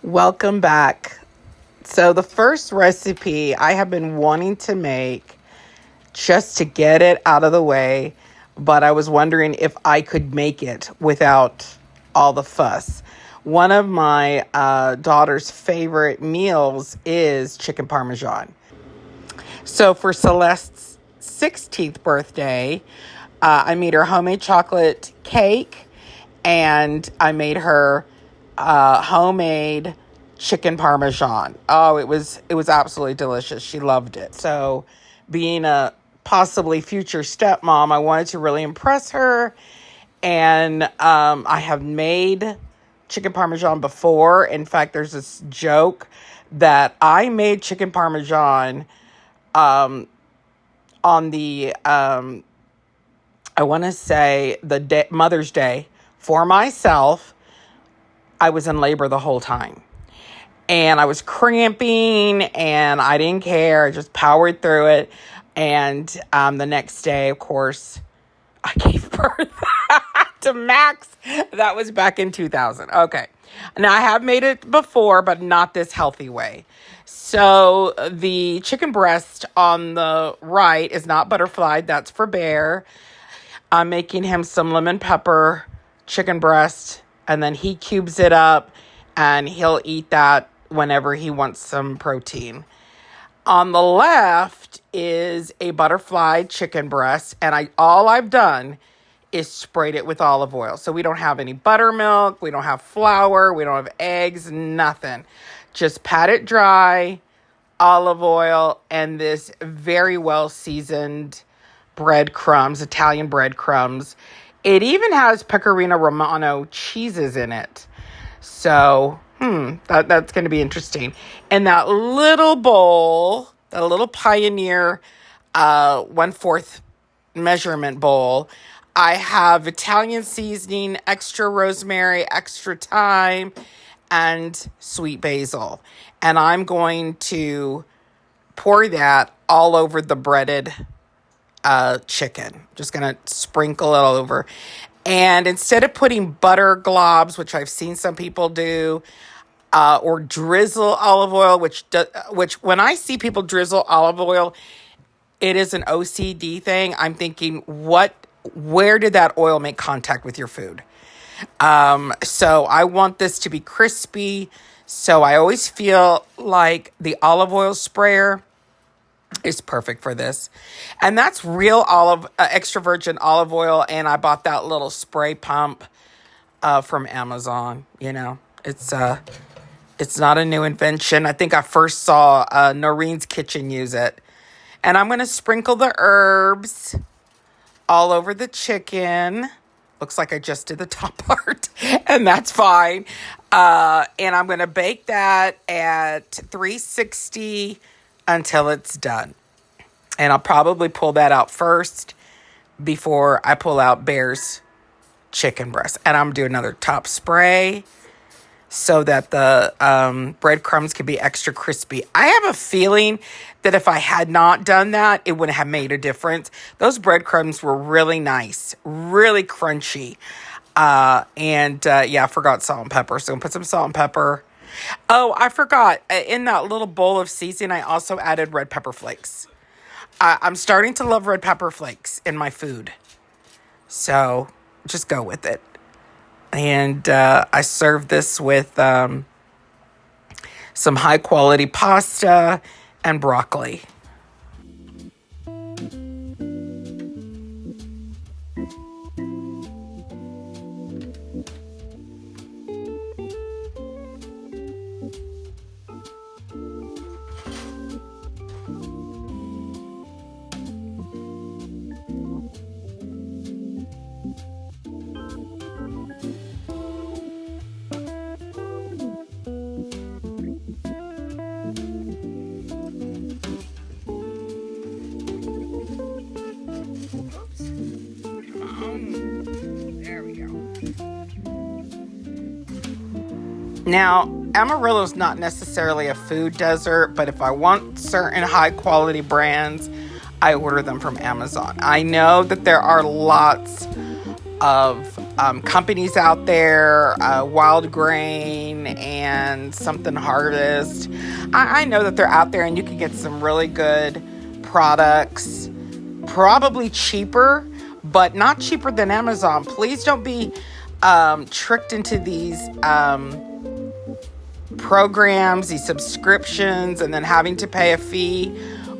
Welcome back. So, the first recipe I have been wanting to make just to get it out of the way, but I was wondering if I could make it without all the fuss. One of my daughter's favorite meals is chicken parmesan. So, for Celeste's 16th birthday, I made her homemade chocolate cake and I made her homemade chicken parmesan. Oh, it was absolutely delicious. She loved it. So, being a possibly future stepmom, I wanted to really impress her. And I have made chicken parmesan before. In fact, there's this joke that I made chicken parmesan on the I want to say Mother's Day for myself. I was in labor the whole time. And I was cramping and I didn't care. I just powered through it. And the next day, of course, I gave birth to Max. That was back in 2000. Okay. Now, I have made it before, but not this healthy way. So the chicken breast on the right is not butterflied. That's for Bear. I'm making him some lemon pepper chicken breast, and then he cubes it up, and he'll eat that whenever he wants some protein. On the left is a butterfly chicken breast, and all I've done is sprayed it with olive oil. So we don't have any buttermilk, we don't have flour, we don't have eggs, nothing. Just pat it dry, olive oil, and this very well seasoned breadcrumbs, Italian breadcrumbs. It even has Pecorino Romano cheeses in it. So, that's going to be interesting. And that little bowl, the little Pioneer 1/4 measurement bowl, I have Italian seasoning, extra rosemary, extra thyme, and sweet basil. And I'm going to pour that all over the breaded chicken. Just going to sprinkle it all over. And instead of putting butter globs, which I've seen some people do, or drizzle olive oil, which when I see people drizzle olive oil, it is an OCD thing. I'm thinking, where did that oil make contact with your food? So I want this to be crispy. So I always feel like the olive oil sprayer is perfect for this. And that's real extra virgin olive oil. And I bought that little spray pump from Amazon. It's not a new invention. I think I first saw Noreen's Kitchen use it. And I'm going to sprinkle the herbs all over the chicken. Looks like I just did the top part, and that's fine. And I'm going to bake that at 360 until it's done. And I'll probably pull that out first before I pull out Bear's chicken breast. And I'm going to do another top spray so that the breadcrumbs can be extra crispy. I have a feeling that if I had not done that, it wouldn't have made a difference. Those breadcrumbs were really nice, really crunchy. I forgot salt and pepper. So I'm going to put some salt and pepper. Oh, I forgot. In that little bowl of seasoning, I also added red pepper flakes. I'm starting to love red pepper flakes in my food. So just go with it. And I serve this with some high quality pasta and broccoli. Now, Amarillo's not necessarily a food desert, but if I want certain high quality brands, I order them from Amazon. I know that there are lots of companies out there, Wild Grain and Something Harvest. I know that they're out there and you can get some really good products, probably cheaper, but not cheaper than Amazon. Please don't be tricked into these programs, these subscriptions, and then having to pay a fee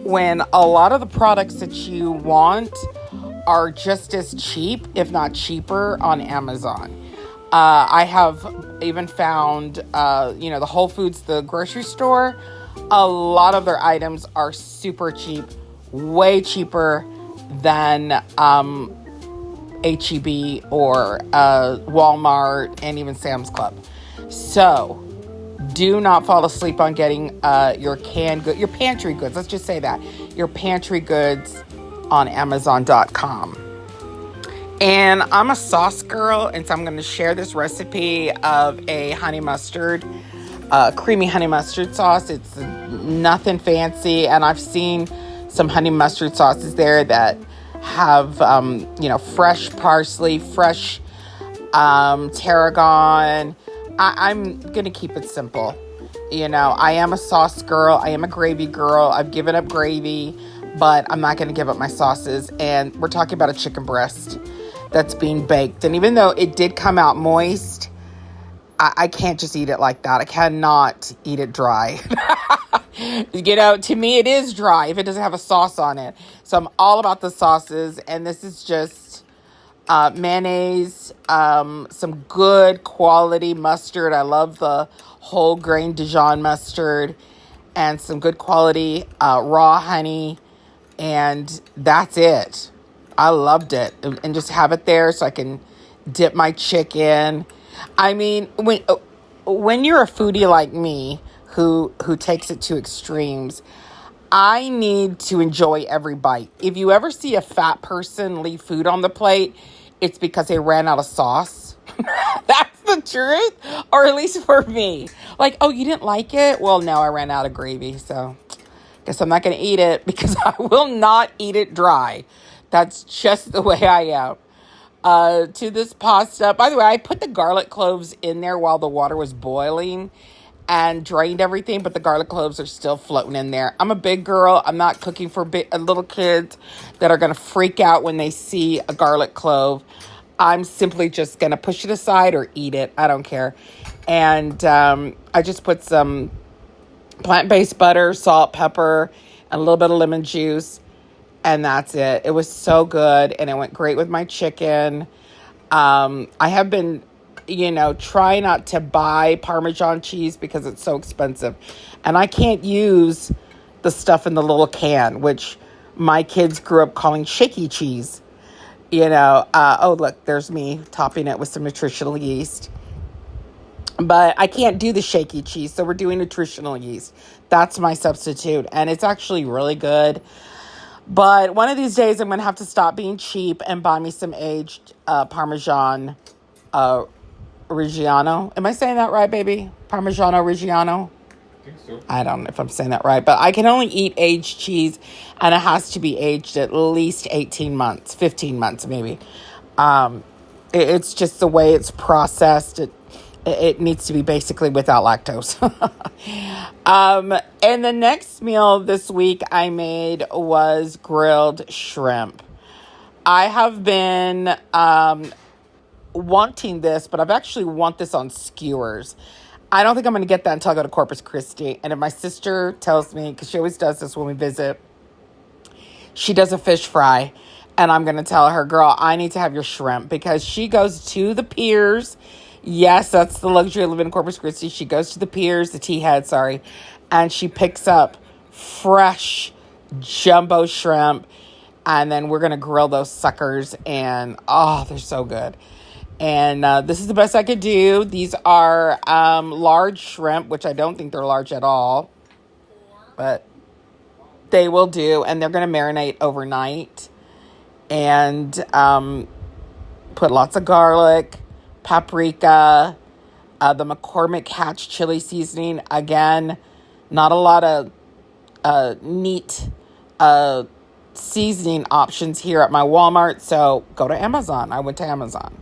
when a lot of the products that you want are just as cheap, if not cheaper, on Amazon. I have even found, the Whole Foods, the grocery store, a lot of their items are super cheap, way cheaper than HEB or Walmart and even Sam's Club. So do not fall asleep on getting your pantry goods. Let's just say that. Your pantry goods on Amazon.com. And I'm a sauce girl, and so I'm going to share this recipe of a honey mustard, creamy honey mustard sauce. It's nothing fancy, and I've seen some honey mustard sauces there that have, fresh parsley, fresh tarragon. I'm going to keep it simple. I am a sauce girl. I am a gravy girl. I've given up gravy, but I'm not going to give up my sauces. And we're talking about a chicken breast that's being baked. And even though it did come out moist, I can't just eat it like that. I cannot eat it dry. To me, it is dry if it doesn't have a sauce on it. So I'm all about the sauces. And this is just mayonnaise, some good quality mustard. I love the whole grain Dijon mustard, and some good quality raw honey. And that's it. I loved it. And just have it there so I can dip my chicken. I mean, when you're a foodie like me who takes it to extremes, I need to enjoy every bite. If you ever see a fat person leave food on the plate, it's because they ran out of sauce. That's the truth. Or at least for me. Like, oh, you didn't like it? Well, no, I ran out of gravy. So guess I'm not going to eat it because I will not eat it dry. That's just the way I am. To this pasta, by the way, I put the garlic cloves in there while the water was boiling and drained everything, but the garlic cloves are still floating in there. I'm a big girl. I'm not cooking for little kids that are going to freak out when they see a garlic clove. I'm simply just going to push it aside or eat it. I don't care. And I just put some plant-based butter, salt, pepper, and a little bit of lemon juice. And that's it. It was so good. And it went great with my chicken. I have been, try not to buy Parmesan cheese because it's so expensive. And I can't use the stuff in the little can, which my kids grew up calling shaky cheese. Oh, look, there's me topping it with some nutritional yeast. But I can't do the shaky cheese, so we're doing nutritional yeast. That's my substitute. And it's actually really good. But one of these days, I'm going to have to stop being cheap and buy me some aged Parmesan Reggiano. Am I saying that right, baby? Parmigiano Reggiano? I think so. I don't know if I'm saying that right. But I can only eat aged cheese, and it has to be aged at least 18 months, 15 months maybe. It's just the way it's processed. It needs to be basically without lactose. And the next meal this week I made was grilled shrimp. I have been wanting this, but I've actually want this on skewers. I don't think I'm going to get that until I go to Corpus Christi. And if my sister tells me, because she always does this when we visit, she does a fish fry. And I'm going to tell her, girl, I need to have your shrimp, because she goes to the piers. Yes, that's the luxury of living in Corpus Christi. She goes to the piers, the T-head, and she picks up fresh jumbo shrimp, and then we're going to grill those suckers, and they're so good. And this is the best I could do. These are large shrimp, which I don't think they're large at all, but they will do, and they're going to marinate overnight, and put lots of garlic, paprika, the McCormick Hatch chili seasoning. Again, not a lot of neat seasoning options here at my Walmart, so go to Amazon. I went to Amazon.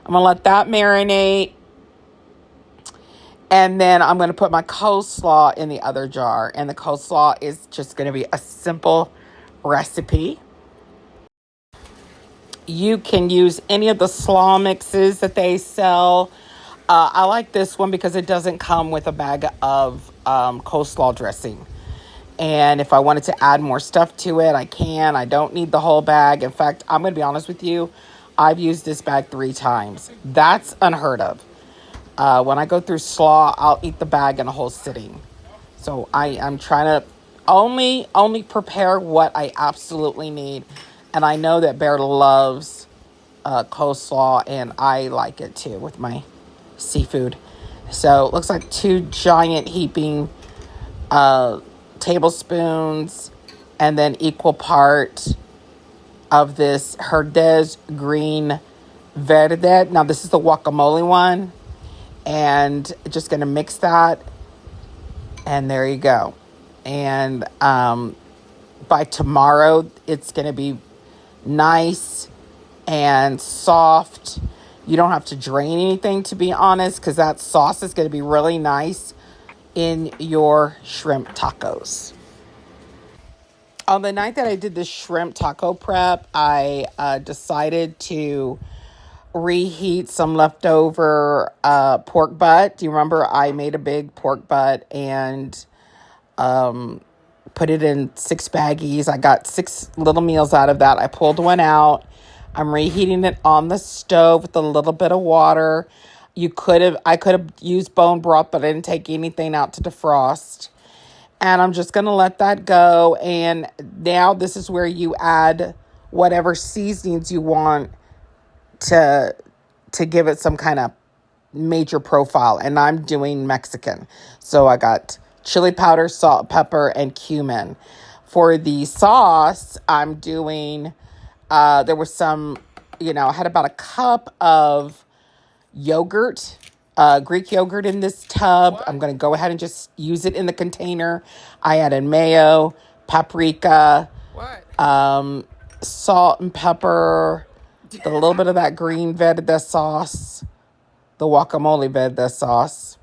I'm going to let that marinate. And then I'm going to put my coleslaw in the other jar. And the coleslaw is just going to be a simple recipe. You can use any of the slaw mixes that they sell. I like this one because it doesn't come with a bag of coleslaw dressing. And if I wanted to add more stuff to it, I can. I don't need the whole bag. In fact, I'm going to be honest with you. I've used this bag 3 times. That's unheard of. When I go through slaw, I'll eat the bag in a whole sitting. So I'm trying to only prepare what I absolutely need. And I know that Bear loves coleslaw, and I like it too with my seafood. So it looks like 2 giant heaping tablespoons, and then equal part of this Herdez green verde. Now this is the guacamole one, and just going to mix that, and there you go. And by tomorrow, it's going to be nice and soft. You don't have to drain anything, to be honest, because that sauce is going to be really nice in your shrimp tacos. On the night that I did the shrimp taco prep, I decided to reheat some leftover pork butt. Do you remember I made a big pork butt and put it in 6 baggies? I got 6 little meals out of that. I pulled one out. I'm reheating it on the stove with a little bit of water. I could have used bone broth, but I didn't take anything out to defrost. And I'm just going to let that go. And now this is where you add whatever seasonings you want to give it some kind of major profile. And I'm doing Mexican. So I got chili powder, salt, pepper, and cumin. For the sauce, I'm doing, there was some, I had about a cup of yogurt, Greek yogurt in this tub. What? I'm going to go ahead and just use it in the container. I added mayo, paprika, salt and pepper, a little bit of that green verde sauce, the guacamole verde sauce.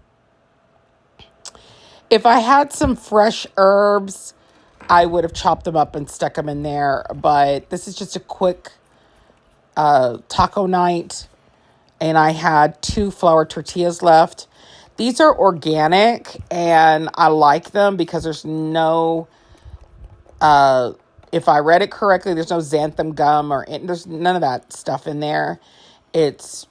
If I had some fresh herbs, I would have chopped them up and stuck them in there. But this is just a quick taco night. And I had 2 flour tortillas left. These are organic, and I like them because there's no, if I read it correctly, there's no xanthan gum there's none of that stuff in there. It's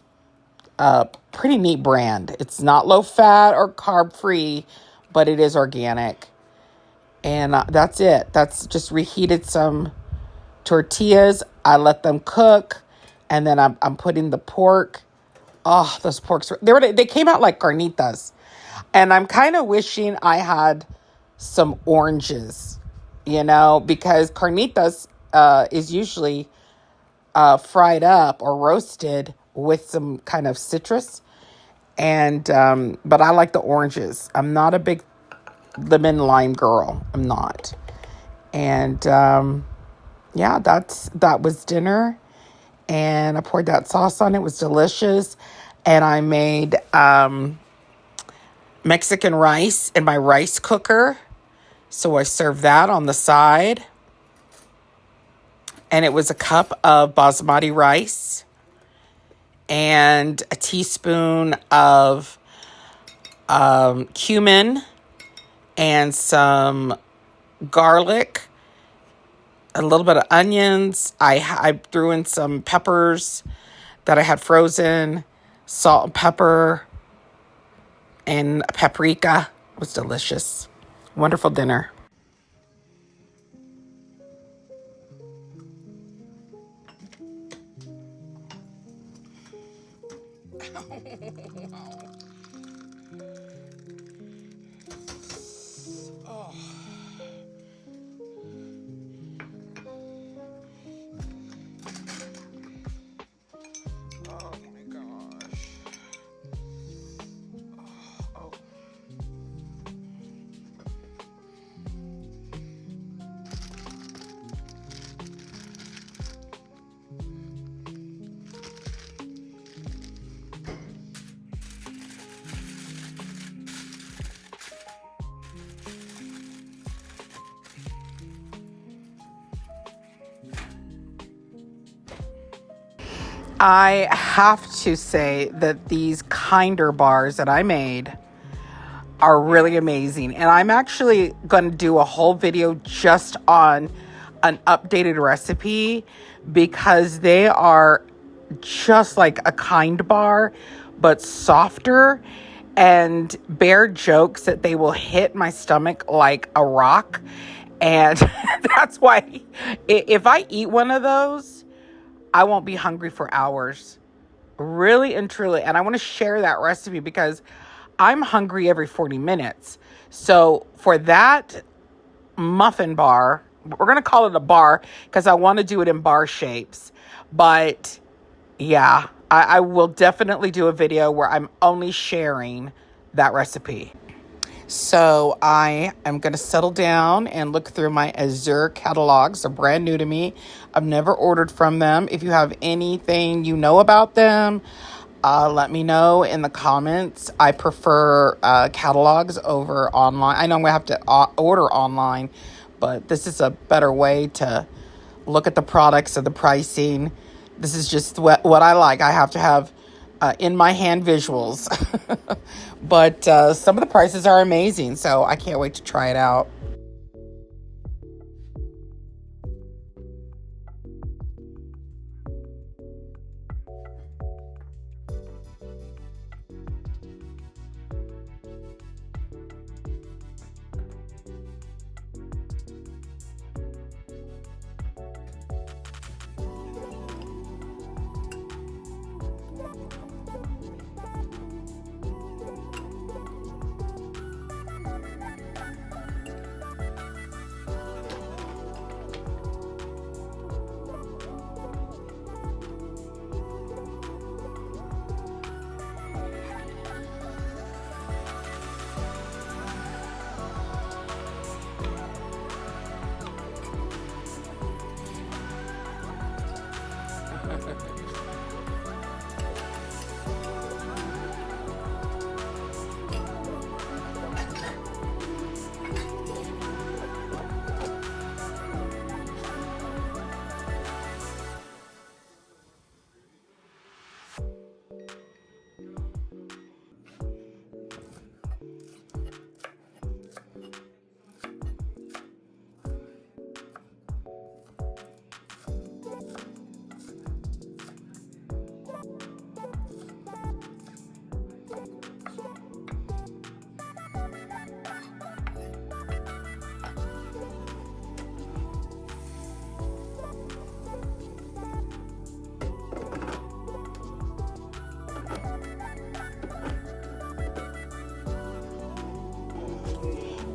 a pretty neat brand. It's not low fat or carb free, but it is organic. And that's it. That's just reheated some tortillas. I let them cook, and then I'm putting the pork. Oh, those porks, they came out like carnitas. And I'm kind of wishing I had some oranges, because carnitas is usually fried up or roasted with some kind of citrus. And, but I like the oranges. I'm not a big lemon lime girl. I'm not. And, yeah, that was dinner. And I poured that sauce on. It was delicious. And I made Mexican rice in my rice cooker. So I served that on the side. And it was a cup of basmati rice and a teaspoon of cumin and some garlic, a little bit of onions. I threw in some peppers that I had frozen, salt and pepper, and paprika. It was delicious. Wonderful dinner. I have to say that these Kinder bars that I made are really amazing. And I'm actually going to do a whole video just on an updated recipe because they are just like a Kind bar, but softer. And Bear jokes that they will hit my stomach like a rock. And that's why if I eat one of those, I won't be hungry for hours. Really and truly. And I want to share that recipe because I'm hungry every 40 minutes. So for that muffin bar, we're going to call it a bar because I want to do it in bar shapes. But yeah, I will definitely do a video where I'm only sharing that recipe. So I am going to settle down and look through my Azure catalogs. They're brand new to me. I've never ordered from them. If you have anything you know about them, let me know in the comments. I prefer catalogs over online. I know I'm going to have to order online, but this is a better way to look at the products and the pricing. This is just what I like. I have to have in my hand visuals. But some of the prices are amazing, so I can't wait to try it out.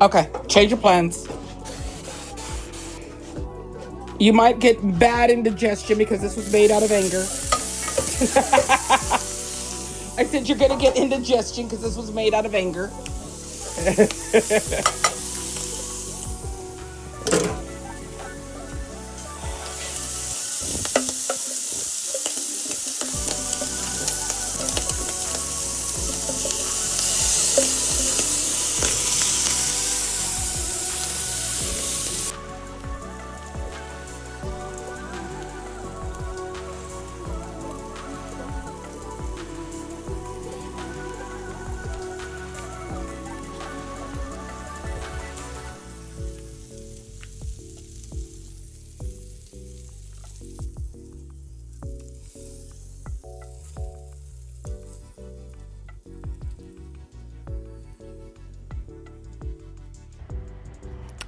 Okay, change your plans. You might get bad indigestion because this was made out of anger. I said you're going to get indigestion because this was made out of anger.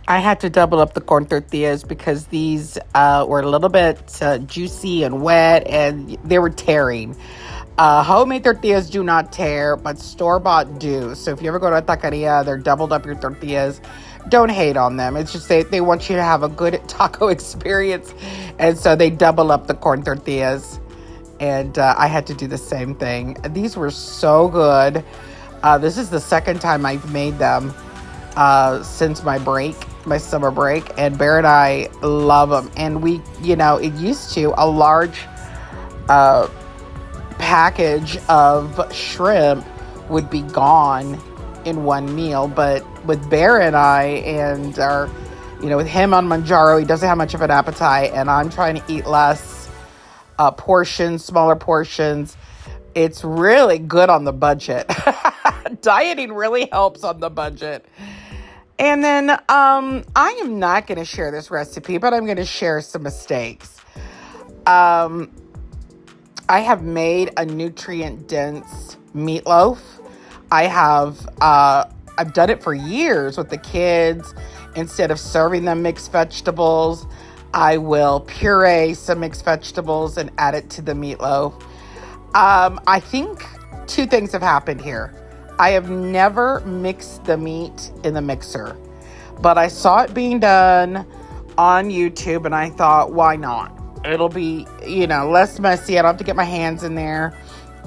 I had to double up the corn tortillas because these were a little bit juicy and wet, and they were tearing. Homemade tortillas do not tear, but store-bought do. So if you ever go to a taqueria, they're doubled up your tortillas. Don't hate on them. It's just they want you to have a good taco experience, and so they double up the corn tortillas. And I had to do the same thing. These were so good. This is the second time I've made them since my summer break, and Bear and I love them. And we, it used to a large package of shrimp would be gone in one meal, but with Bear and I and with him on Manjaro, he doesn't have much of an appetite, and I'm trying to eat less. portions, smaller portions. It's really good on the budget. Dieting really helps on the budget. And then I am not going to share this recipe, but I'm going to share some mistakes. I have made a nutrient-dense meatloaf. I've done it for years with the kids. Instead of serving them mixed vegetables, I will puree some mixed vegetables and add it to the meatloaf. I think two things have happened here. I have never mixed the meat in the mixer, but I saw it being done on YouTube and I thought, why not? It'll be, less messy. I don't have to get my hands in there,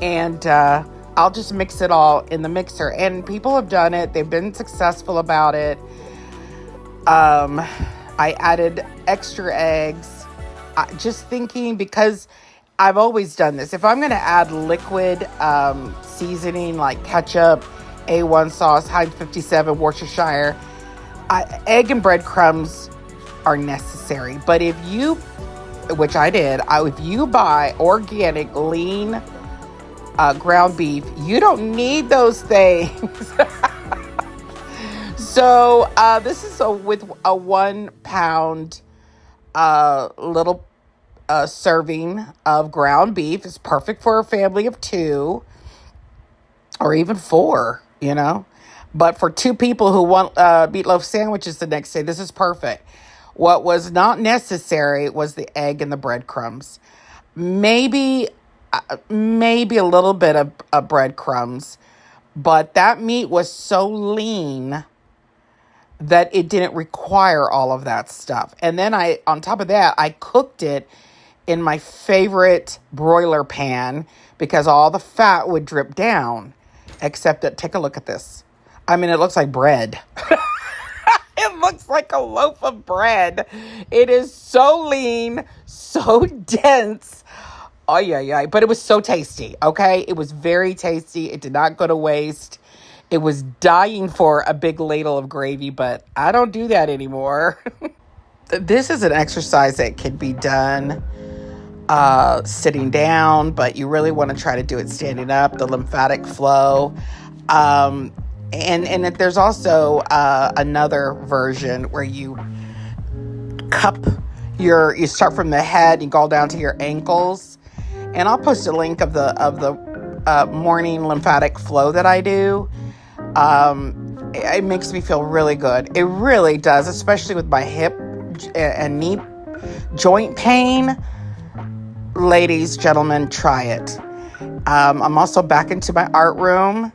and I'll just mix it all in the mixer. And people have done it. They've been successful about it. I added extra eggs, just thinking, because I've always done this. If I'm going to add liquid seasoning like ketchup, A1 sauce, Heinz 57, Worcestershire, egg and breadcrumbs are necessary. But if you, which I did, if you buy organic, lean ground beef, you don't need those things. So this is with a 1 pound little serving of ground beef. It's perfect for a family of 2 or even 4, But for 2 people who want meatloaf sandwiches the next day, this is perfect. What was not necessary was the egg and the breadcrumbs. Maybe a little bit of breadcrumbs, but that meat was so lean that it didn't require all of that stuff. And then on top of that, I cooked it in my favorite broiler pan because all the fat would drip down, except that, take a look at this. I mean, it looks like bread. It looks like a loaf of bread. It is so lean, so dense. Oh, yeah. But it was so tasty, okay? It was very tasty. It did not go to waste. It was dying for a big ladle of gravy, but I don't do that anymore. This is an exercise that can be done sitting down, but you really want to try to do it standing up, the lymphatic flow. And there's also another version where you you start from the head, you go down to your ankles. And I'll post a link of the morning lymphatic flow that I do. It makes me feel really good. It really does, especially with my hip and knee joint pain. Ladies, gentlemen, try it. I'm also back into my art room.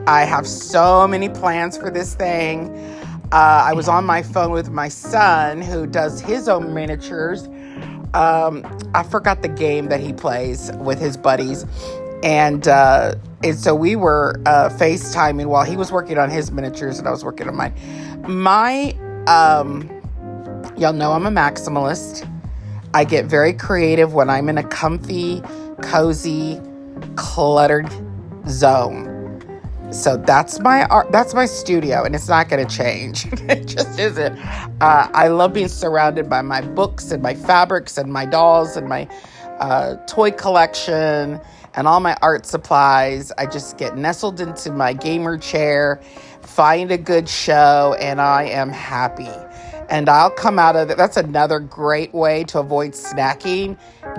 I have so many plans for this thing. I was on my phone with my son who does his own miniatures. I forgot the game that he plays with his buddies. And so we were FaceTiming while he was working on his miniatures and I was working on mine. Y'all know I'm a maximalist. I get very creative when I'm in a comfy, cozy, cluttered zone. So that's my art. That's my studio, and it's not going to change. It just isn't. I love being surrounded by my books and my fabrics and my dolls and my toy collection and all my art supplies. I just get nestled into my gamer chair, find a good show, and I am happy. And I'll come out of it. That's another great way to avoid snacking.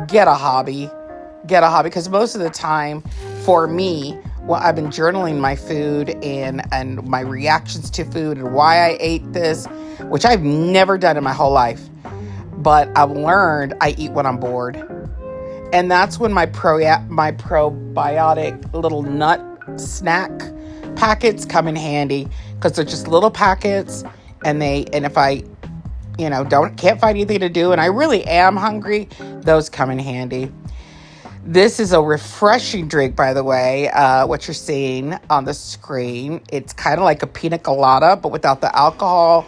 Get a hobby. Because most of the time, for me, well, I've been journaling my food and my reactions to food and why I ate this, which I've never done in my whole life. But I've learned I eat when I'm bored. And that's when my probiotic little nut snack packets come in handy, because they're just little packets, and if I can't find anything to do and I really am hungry, those come in handy. This is a refreshing drink, by the way, what you're seeing on the screen. It's kind of like a pina colada, but without the alcohol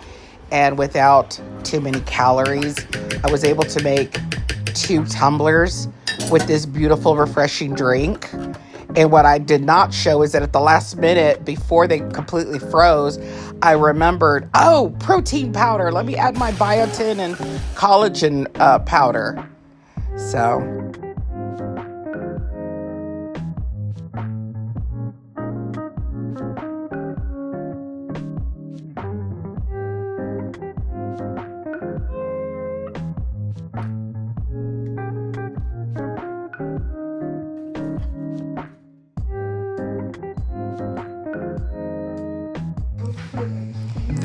and without too many calories. I was able to make 2 tumblers with this beautiful, refreshing drink. And what I did not show is that at the last minute, before they completely froze, I remembered, protein powder. Let me add my biotin and collagen powder. So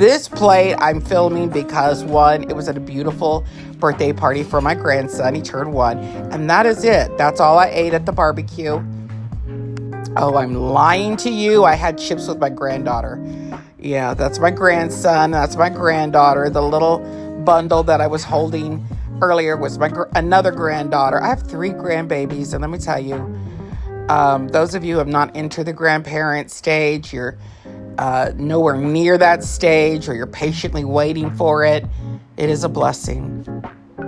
This plate I'm filming because, one, it was at a beautiful birthday party for my grandson. He turned 1. And that is it. That's all I ate at the barbecue. Oh, I'm lying to you. I had chips with my granddaughter. Yeah, that's my grandson. That's my granddaughter. The little bundle that I was holding earlier was my another granddaughter. I have 3 grandbabies, and let me tell you, those of you who have not entered the grandparent stage, you're nowhere near that stage, or you're patiently waiting for it. It is a blessing.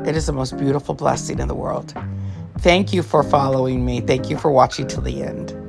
It is the most beautiful blessing in the world. Thank you for following me. Thank you for watching till the end.